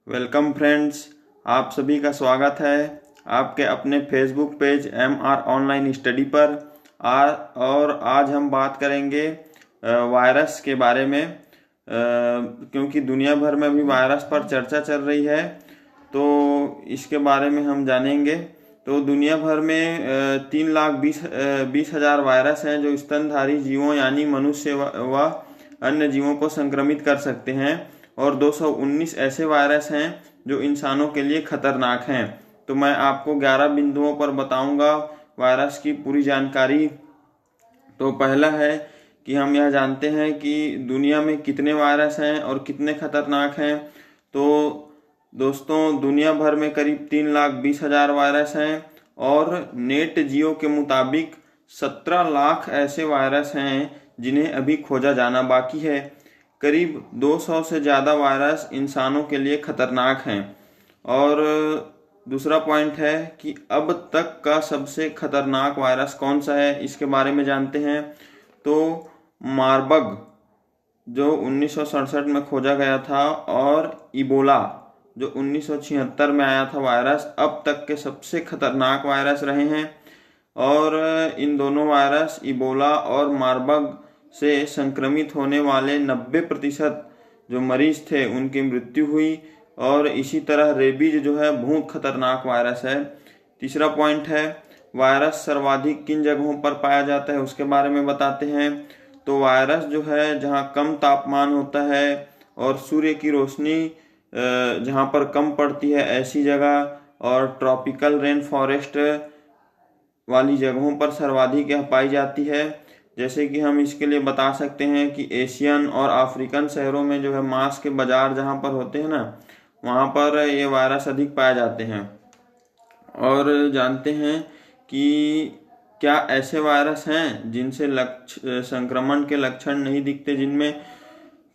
Welcome friends, आप सभी का स्वागत है आपके अपने Facebook page MR online study पर। और आज हम बात करेंगे वायरस के बारे में, क्योंकि दुनिया भर में भी वायरस पर चर्चा चल रही है, तो इसके बारे में हम जानेंगे। तो दुनिया भर में 3,20,000 वायरस हैं जो स्तनधारी जीवों यानी मनुष्य व अन्य जीवों को संक्रमित कर सकते हैं, और 219 ऐसे वायरस हैं जो इंसानों के लिए खतरनाक हैं। तो मैं आपको 11 बिंदुओं पर बताऊंगा वायरस की पूरी जानकारी। तो पहला है कि हम यह जानते हैं कि दुनिया में कितने वायरस हैं और कितने खतरनाक हैं। तो दोस्तों, दुनिया भर में करीब 3,20,000 वायरस हैं, और नेट जियो के मुताबिक 17 लाख ऐसे वायरस हैं जिन्हें अभी खोजा जाना बाकी है। करीब 200 से ज़्यादा वायरस इंसानों के लिए खतरनाक हैं। और दूसरा पॉइंट है कि अब तक का सबसे खतरनाक वायरस कौन सा है, इसके बारे में जानते हैं। तो मार्बर्ग जो 1967 में खोजा गया था, और इबोला जो 1976 में आया था वायरस, अब तक के सबसे खतरनाक वायरस रहे हैं। और इन दोनों वायरस इबोला और मार्बर्ग से संक्रमित होने वाले 90% जो मरीज थे उनकी मृत्यु हुई। और इसी तरह रेबीज जो है बहुत खतरनाक वायरस है। तीसरा पॉइंट है, वायरस सर्वाधिक किन जगहों पर पाया जाता है उसके बारे में बताते हैं। तो वायरस जो है जहाँ कम तापमान होता है और सूर्य की रोशनी जहाँ पर कम पड़ती है ऐसी जगह, और ट्रॉपिकल रेन फॉरेस्ट वाली जगहों पर सर्वाधिक यह पाई जाती है। जैसे कि हम इसके लिए बता सकते हैं कि एशियन और अफ्रीकन शहरों में जो है मांस के बाजार जहाँ पर होते हैं ना, वहाँ पर ये वायरस अधिक पाए जाते हैं। और जानते हैं कि क्या ऐसे वायरस हैं जिनसे संक्रमण के लक्षण नहीं दिखते जिनमें।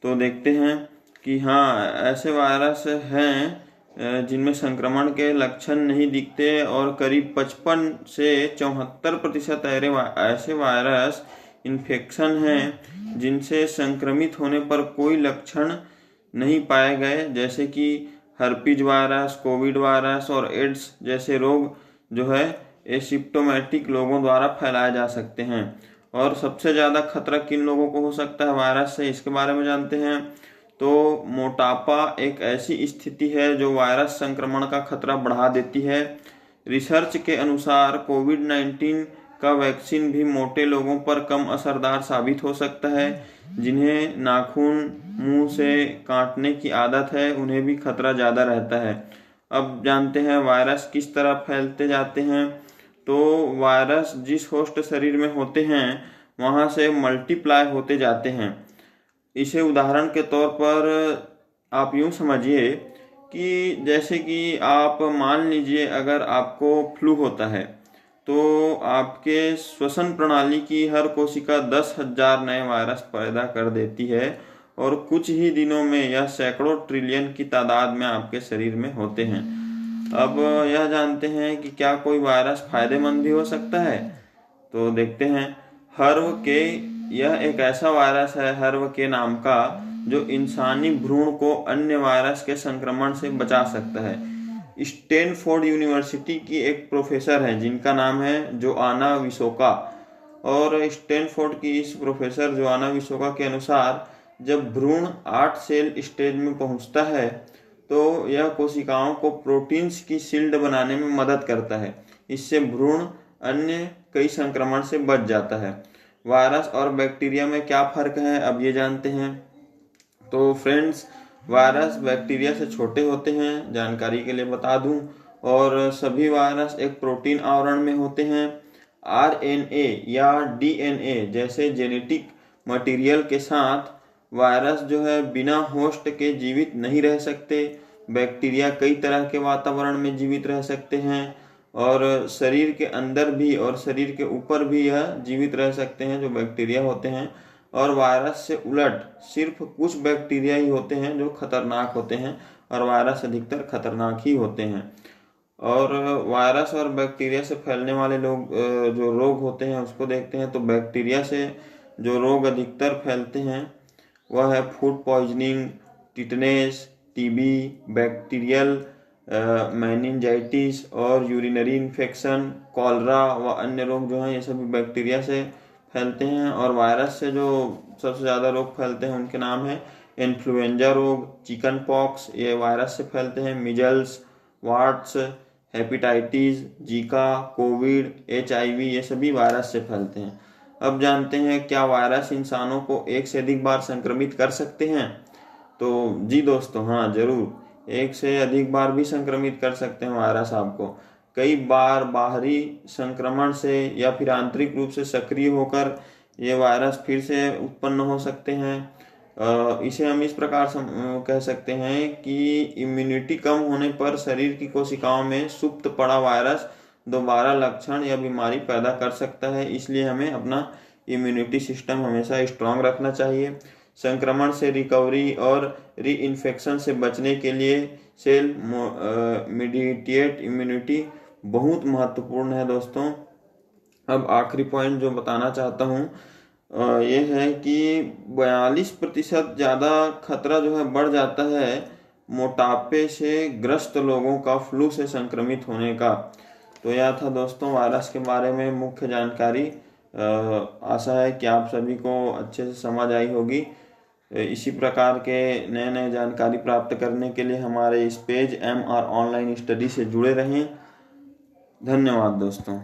तो देखते हैं कि हाँ, ऐसे वायरस हैं जिनमें संक्रमण के लक्षण नहीं दिखते, और करीब 55 से 74% ऐसे वायरस इन्फेक्शन हैं जिनसे संक्रमित होने पर कोई लक्षण नहीं पाए गए, जैसे कि हर्पीज वायरस, कोविड वायरस और एड्स जैसे रोग जो है एसिम्प्टोमेटिक लोगों द्वारा फैलाए जा सकते हैं। और सबसे ज़्यादा खतरा किन लोगों को हो सकता है वायरस से, इसके बारे में जानते हैं। तो मोटापा एक ऐसी स्थिति है जो वायरस संक्रमण का खतरा बढ़ा देती है। रिसर्च के अनुसार कोविड-19 का वैक्सीन भी मोटे लोगों पर कम असरदार साबित हो सकता है। जिन्हें नाखून मुंह से काटने की आदत है उन्हें भी खतरा ज़्यादा रहता है। अब जानते हैं वायरस किस तरह फैलते जाते हैं। तो वायरस जिस होस्ट शरीर में होते हैं वहाँ से मल्टीप्लाई होते जाते हैं। इसे उदाहरण के तौर पर आप यूँ समझिए कि जैसे कि आप मान लीजिए अगर आपको फ्लू होता है, तो आपके श्वसन प्रणाली की हर कोशिका 10,000 नए वायरस पैदा कर देती है, और कुछ ही दिनों में यह सैकड़ों ट्रिलियन की तादाद में आपके शरीर में होते हैं। अब यह जानते हैं कि क्या कोई वायरस फायदेमंद भी हो सकता है। तो देखते हैं, हर्व के यह एक ऐसा वायरस है हर्व के नाम का, जो इंसानी भ्रूण को अन्य वायरस के संक्रमण से बचा सकता है। स्टैनफोर्ड यूनिवर्सिटी की एक प्रोफेसर है जिनका नाम है जोआना विसोका, और स्टैनफोर्ड की इस प्रोफेसर जोआना विसोका के अनुसार जब भ्रूण 8 सेल स्टेज में पहुंचता है तो यह कोशिकाओं को प्रोटीन्स की शील्ड बनाने में मदद करता है। इससे भ्रूण अन्य कई संक्रमण से बच जाता है। वायरस और बैक्टीरिया में क्या फर्क है, अब ये जानते हैं। तो फ्रेंड्स, वायरस बैक्टीरिया से छोटे होते हैं, जानकारी के लिए बता दूं, और सभी वायरस एक प्रोटीन आवरण में होते हैं। RNA या DNA जैसे जेनेटिक मटेरियल के साथ वायरस जो है बिना होस्ट के जीवित नहीं रह सकते। बैक्टीरिया कई तरह के वातावरण में जीवित रह सकते हैं, और शरीर के अंदर भी और शरीर के ऊपर भी यह जीवित रह सकते हैं जो बैक्टीरिया होते हैं। और वायरस से उलट सिर्फ कुछ बैक्टीरिया ही होते हैं जो खतरनाक होते हैं, और वायरस अधिकतर खतरनाक ही होते हैं। और वायरस और बैक्टीरिया से फैलने वाले जो रोग होते हैं उसको देखते हैं। तो बैक्टीरिया से जो रोग अधिकतर फैलते हैं वह है food poisoning, tetanus, TB, bacterial meningitis और यूरिनरी इन्फेक्शन, कॉलरा व अन्य रोग जो हैं ये सभी बैक्टीरिया से फैलते हैं। और वायरस से जो सबसे ज़्यादा रोग फैलते हैं उनके नाम है इन्फ्लुएंजा रोग, चिकन पॉक्स, ये वायरस से फैलते हैं, measles, वार्ट्स, hepatitis, Zika, Covid, HIV, ये सभी वायरस से फैलते हैं। अब जानते हैं क्या वायरस इंसानों को एक से अधिक बार संक्रमित कर सकते हैं? तो जी दोस्तों, हाँ जरूर, एक से अधिक बार भी संक्रमित कर सकते हैं वायरस आपको। कई बार बाहरी संक्रमण से या फिर आंतरिक रूप से सक्रिय होकर ये वायरस फिर से उत्पन्न हो सकते हैं। इसे हम इस प्रकार कह सकते हैं कि इम्यूनिटी कम होने पर शरीर की कोशिकाओं में सुप्त पड़ा वायरस दोबारा लक्षण या बीमारी पैदा कर सकता है। इसलिए हमें अपना इम्यूनिटी सिस्टम हमेशा स्ट्रांग रखना चाहिए। संक्रमण से रिकवरी और री इन्फेक्शन से बचने के लिए सेल मीडिएटेड इम्यूनिटी बहुत महत्वपूर्ण है दोस्तों। अब आखिरी पॉइंट जो बताना चाहता हूँ ये है कि 42% ज़्यादा खतरा जो है बढ़ जाता है मोटापे से ग्रस्त लोगों का फ्लू से संक्रमित होने का। तो यह था दोस्तों वायरस के बारे में मुख्य जानकारी। आशा है कि आप सभी को अच्छे से समझ आई होगी। इसी प्रकार के नए नए जानकारी प्राप्त करने के लिए हमारे इस पेज MR ऑनलाइन स्टडी से जुड़े रहें। धन्यवाद दोस्तों।